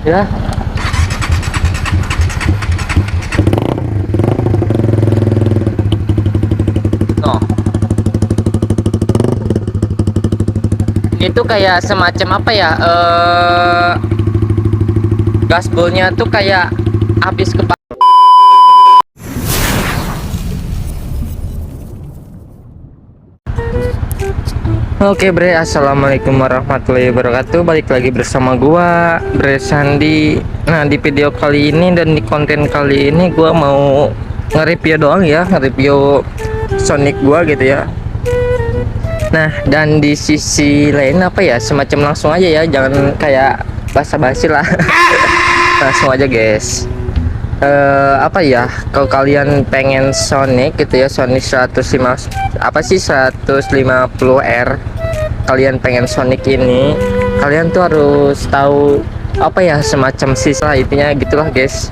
ya. Oh, itu kayak semacam apa ya, gasbolnya tuh kayak habis ke. Oke bre, assalamualaikum warahmatullahi wabarakatuh. Balik lagi bersama gua Bre Sandi. Nah, di video kali ini dan di konten kali ini gua mau nge-review doang ya, nge-review Sonic gua gitu ya. Nah, dan di sisi lain apa ya, semacam langsung aja ya, jangan kayak basa-basi lah. Langsung aja guys. Apa ya, kalau kalian pengen Sonic gitu ya, Sonic 105 apa sih 150R, kalian pengen Sonic ini, kalian tuh harus tahu apa ya, semacam sisa intinya gitulah guys.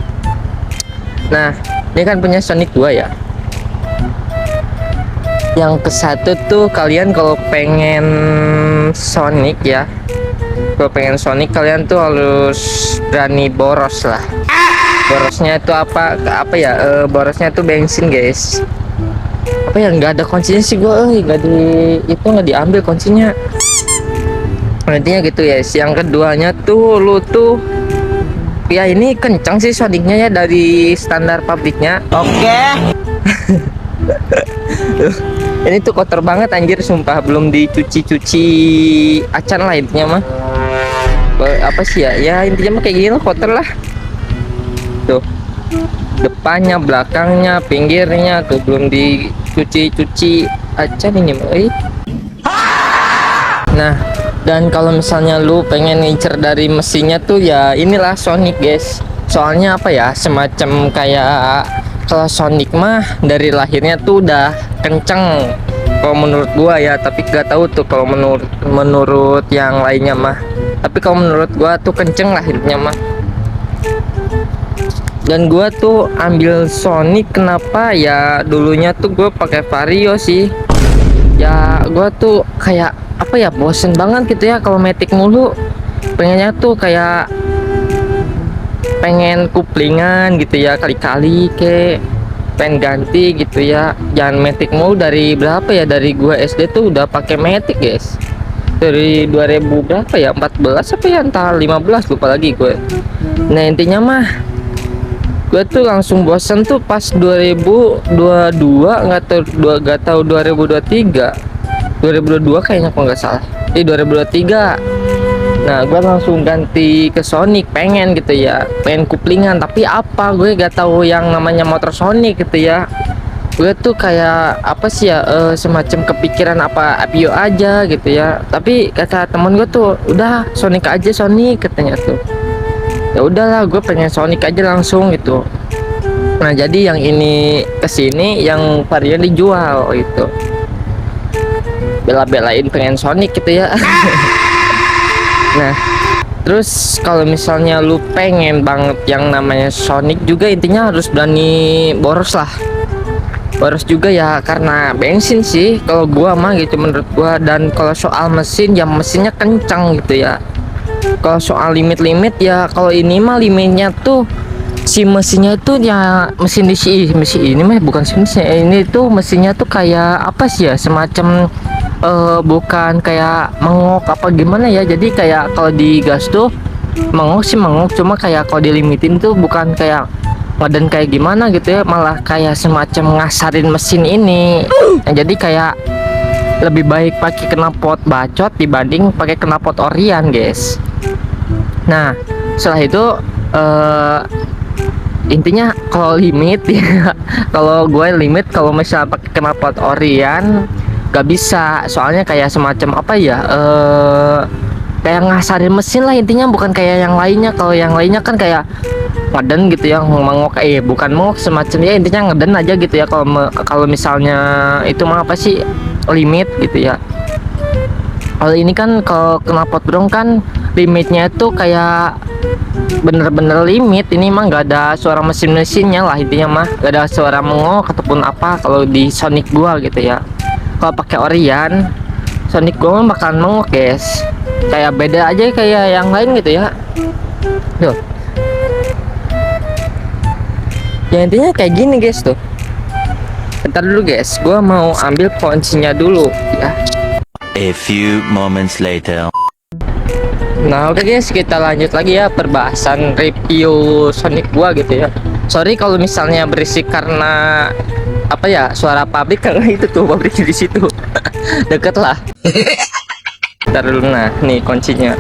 Nah, ini kan punya Sonic 2 ya. Yang ke satu tuh, kalian kalau pengen Sonic ya, kalau pengen Sonic kalian tuh harus berani boros lah. Borosnya itu apa ya, borosnya tuh bensin guys. Apa ya, nggak ada kuncinya sih gua, nggak diambil kuncinya. Intinya gitu ya. Yang keduanya tuh, lu tuh ya, ini kencang sih Sonicnya ya dari standar pabriknya. Oke. Ini tuh kotor banget anjir, sumpah, belum dicuci-cuci acan lah intinya mah. Apa sih ya, ya intinya mah kayak gini lah, kotor lah. Tuh, depannya, belakangnya, pinggirnya tuh belum dicuci-cuci acan ini mah. Nah, dan kalau misalnya lu pengen ngincer dari mesinnya tuh ya inilah Sonic guys. Soalnya apa ya, semacam kayak, kalau Sonic mah dari lahirnya tuh udah kenceng kalau menurut gua ya, tapi gak tahu tuh kalau menurut yang lainnya mah. Tapi kalau menurut gua tuh kenceng lah intinya mah. Dan gua tuh ambil Sonic kenapa ya, dulunya tuh gue pakai Vario sih ya. Gua tuh kayak apa ya, bosen banget gitu ya kalau matic mulu. Pengennya tuh kayak pengen kuplingan gitu ya, kali-kali kayak pengen ganti gitu ya, jangan matic mulu. Dari berapa ya, dari gua SD tuh udah pakai matic guys, dari 2000 berapa ya, 14 apa ya, entah 15 lupa lagi gue. Nah intinya mah gue tuh langsung bosen tuh pas 2022, nggak tahu 2022 kayaknya kalau nggak salah, 2023. Nah, gue langsung ganti ke Sonic, pengen gitu ya, pengen kuplingan. Tapi apa, gue gak tahu yang namanya motor Sonic gitu ya. Gue tuh kayak apa sih ya, semacam kepikiran apa Apio aja gitu ya. Tapi kata temen gue tuh, udah Sonic aja, Sonic katanya tuh. Ya udahlah, gue pengen Sonic aja langsung gitu. Nah, jadi yang ini kesini, yang Vario dijual gitu. Bela-belain pengen Sonic gitu ya. Nah, terus kalau misalnya lu pengen banget yang namanya Sonic juga, intinya harus berani boros lah. Boros juga ya, karena bensin sih kalau gua mah gitu, menurut gua. Dan kalau soal mesin ya, mesinnya kencang gitu ya. Kalau soal limit ya, kalau ini mah limitnya tuh, si mesinnya tuh ya, mesin ini mah bukan mesinnya, ini tuh mesinnya tuh kayak apa sih ya, semacam bukan kayak mengok apa gimana ya. Jadi kayak kalau digas tuh mengok sih mengok, cuma kayak kalau dilimitin tuh bukan kayak badan kayak gimana gitu ya, malah kayak semacam ngasarin mesin ini. Nah, jadi kayak lebih baik pakai knalpot bacot dibanding pakai knalpot orian guys. Nah, setelah itu intinya kalau limit ya, kalau gue limit kalau misalnya pakai knalpot orian gak bisa, soalnya kayak semacam apa ya, kayak ngasarin mesin lah intinya, bukan kayak yang lainnya. Kalau yang lainnya kan kayak ngeden gitu ya, mengok, bukan mengok, semacam ya intinya ngeden aja gitu ya. Kalau misalnya itu mah apa sih, limit gitu ya. Kalau ini kan, kalau knalpot brong kan limitnya itu kayak bener-bener limit. Ini mah nggak ada suara mesinnya lah intinya mah, nggak ada suara mengok ataupun apa kalau di Sonic gua gitu ya. Kalau pakai orian Sonic gua mah bakalan mengok guys, kayak beda aja kayak yang lain gitu ya. Tuh. Ya intinya kayak gini guys tuh. Bentar dulu guys, gua mau ambil kuncinya dulu ya. A few moments later. Nah oke guys, kita lanjut lagi ya perbahasan review Sonic gua gitu ya. Sorry kalau misalnya berisik karena apa ya, suara pabrik karena itu tuh pabrik di situ. Deket lah. Ntar dulu, nah nih kuncinya.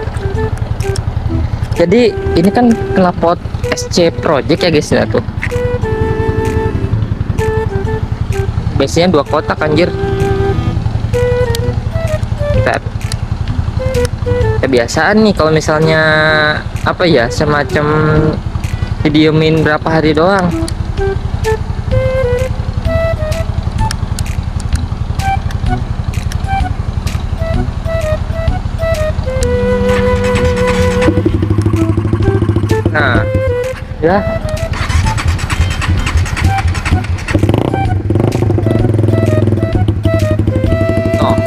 Jadi ini kan knalpot SC Project ya guys ya tuh. Biasanya 2 kotak anjir. Ntar. Kebiasaan nih kalau misalnya apa ya, semacam didiemin berapa hari doang. Nah ya oh,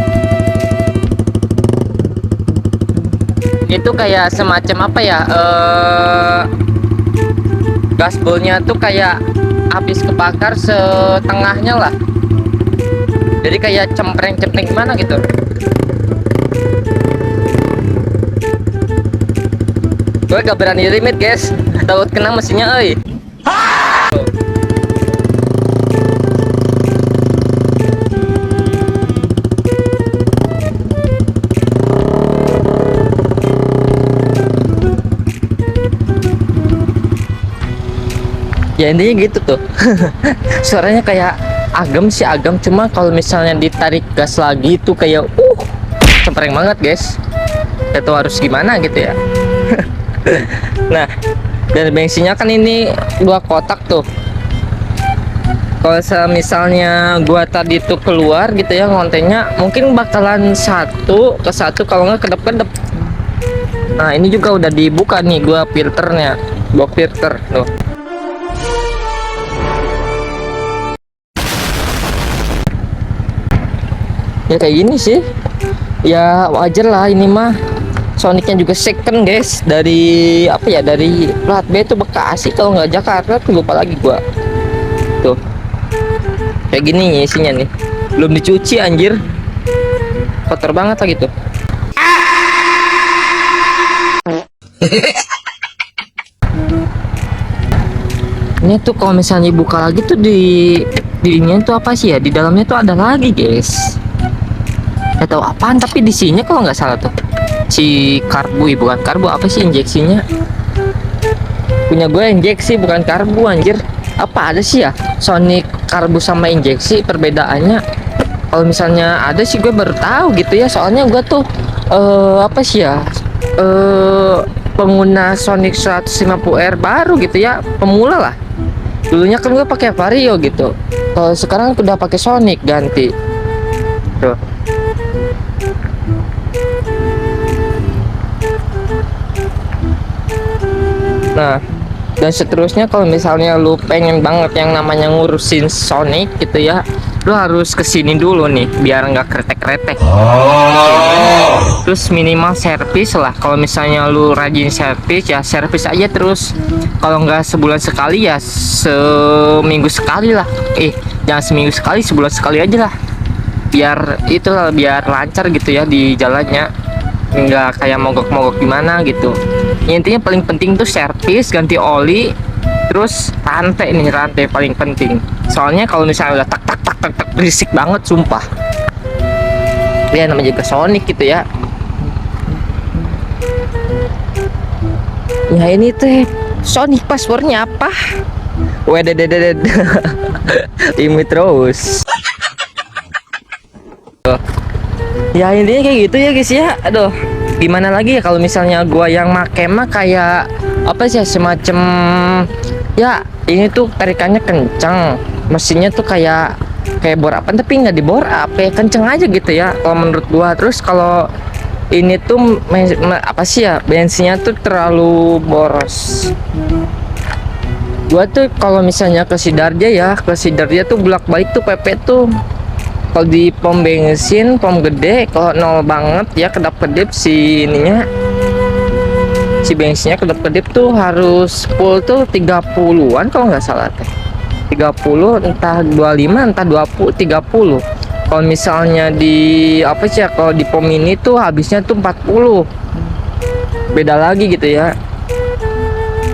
itu kayak semacam apa ya, gasbolnya tuh kayak habis kebakar setengahnya lah, jadi kayak cempreng-cempreng gimana gitu. Gue gak berani limit guys, takut kena mesinnya euy. Ya intinya gitu tuh. Suaranya kayak agam sih agam, cuma kalau misalnya ditarik gas lagi tuh kayak cempreng banget guys. Itu harus gimana gitu ya. Nah, dan bensinnya kan ini 2 kotak tuh. Kalau misalnya gua tadi tuh keluar gitu ya ngontennya, mungkin bakalan satu ke satu, kalau nggak kedap-kedap. Nah ini juga udah dibuka nih gua filternya, box filter tuh. Ya kayak gini sih, ya wajar lah, ini mah Sonicnya juga second guys, dari apa ya, dari plat B itu Bekasi kalau nggak Jakarta tuh, lupa lagi gua tuh. Kayak gini isinya nih, belum dicuci anjir, kotor banget lah gitu. Ini tuh kalau misalnya buka lagi tuh di ini tuh apa sih ya, di dalamnya tuh ada lagi guys, nggak tahu apaan, tapi di sini kalau nggak salah tuh si karbu, bukan karbu, apa sih injeksinya, punya gue injeksi bukan karbu anjir. Apa ada sih ya Sonic karbu sama injeksi perbedaannya? Kalau misalnya ada sih gue baru tahu gitu ya, soalnya gue tuh apa sih ya, pengguna Sonic 150R baru gitu ya, pemula lah. Dulunya kan gue pakai Vario gitu, kalau sekarang udah pakai Sonic ganti tuh. Nah, dan seterusnya kalau misalnya lu pengen banget yang namanya ngurusin Sonic gitu ya, lu harus kesini dulu nih biar nggak kretek-kretek. Terus minimal servis lah, kalau misalnya lu rajin servis ya servis aja terus, kalau nggak sebulan sekali ya seminggu sekali lah, jangan seminggu sekali, sebulan sekali aja lah, biar itulah, biar lancar gitu ya di jalannya, nggak kayak mogok-mogok gimana gitu. Intinya paling penting tuh servis, ganti oli, terus rantai nih, rantai paling penting, soalnya kalau misalnya udah tak tak tak tak tak berisik banget sumpah ya, namanya juga Sonic gitu ya. Ya ini tuh Sonic passwordnya apa, wedededed. Ini terus ya intinya kayak gitu ya guys ya. Aduh, gimana lagi ya, kalau misalnya gua yang make mah kayak apa sih, semacam ya ini tuh tarikannya kencang, mesinnya tuh kayak bor apa, tapi nggak dibor apa, kenceng aja gitu ya kalau menurut gua. Terus kalau ini tuh apa sih ya, bensinnya tuh terlalu boros. Gua tuh kalau misalnya ke Sidarja tuh bolak-balik tuh PP tuh, kalau di pom bensin, pom gede, kalau nol banget ya kedap-kedip si ininya, si bensinnya kedip-kedip tuh harus full tuh 30-an kalau nggak salah teh. 30, entah 25, entah 20, 30. Kalau misalnya di apa sih ya, kalau di pom ini tuh habisnya tuh 40. Beda lagi gitu ya.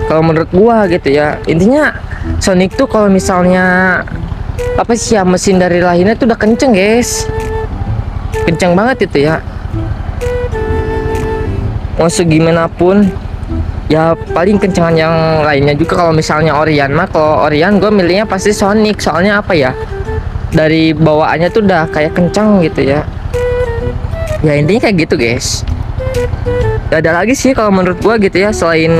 Kalau menurut gua gitu ya. Intinya Sonic tuh kalau misalnya apa sih ya, mesin dari lahirnya tuh udah kenceng, guys. Kenceng banget itu ya. Mau segimana pun ya paling kencengan yang lainnya juga. Kalau misalnya Orion mah, kalau Orion gue milihnya pasti Sonic, soalnya apa ya, dari bawaannya tuh udah kayak kencang gitu ya. Ya intinya kayak gitu, guys. Gak ada lagi sih kalau menurut gua gitu ya, selain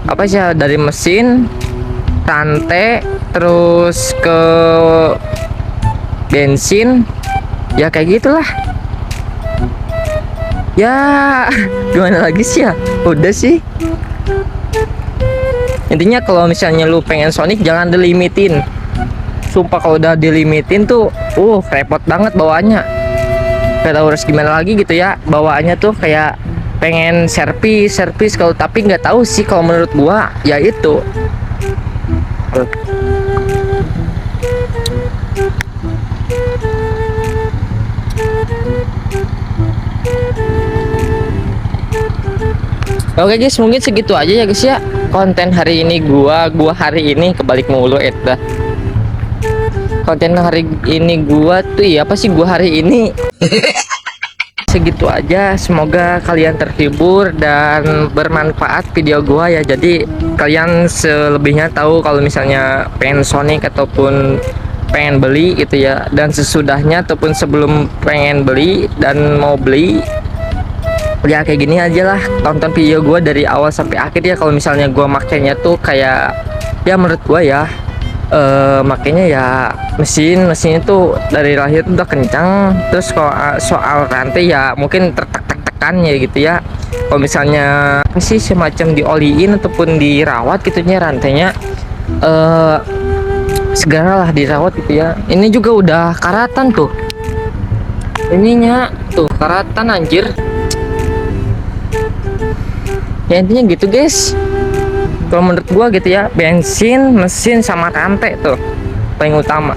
apa sih ya, dari mesin, rantai, terus ke bensin, ya kayak gitulah ya. Gimana lagi sih ya, udah sih. Intinya kalau misalnya lu pengen Sonic jangan dilimitin. Sumpah kalau udah dilimitin tuh repot banget bawaannya. Gak tahu harus gimana lagi gitu ya, bawaannya tuh kayak pengen servis kalau, tapi nggak tahu sih kalau menurut gua ya itu. Oke guys, mungkin segitu aja ya guys ya konten hari ini. Gua hari ini kebalik mulu eta. Konten hari ini gua tuh ya apa sih, gua hari ini segitu aja. Semoga kalian terhibur dan bermanfaat video gua ya. Jadi kalian selebihnya tahu kalau misalnya pengen Sonic ataupun pengen beli gitu ya, dan sesudahnya ataupun sebelum pengen beli dan mau beli ya kayak gini aja lah, tonton video gue dari awal sampai akhir ya. Kalau misalnya gue makainya tuh kayak ya menurut gue ya makanya ya mesinnya tuh dari lahir tuh udah kencang. Terus kalau soal rantai ya mungkin tertekan-tekannya gitu ya. Kalau misalnya apa sih, semacam dioliin ataupun dirawat gitunya rantainya, segeralah dirawat gitu ya. Ini juga udah karatan tuh, ininya tuh karatan anjir. Ya intinya gitu guys, kalau menurut gua gitu ya, bensin, mesin sama rantai tuh paling utama.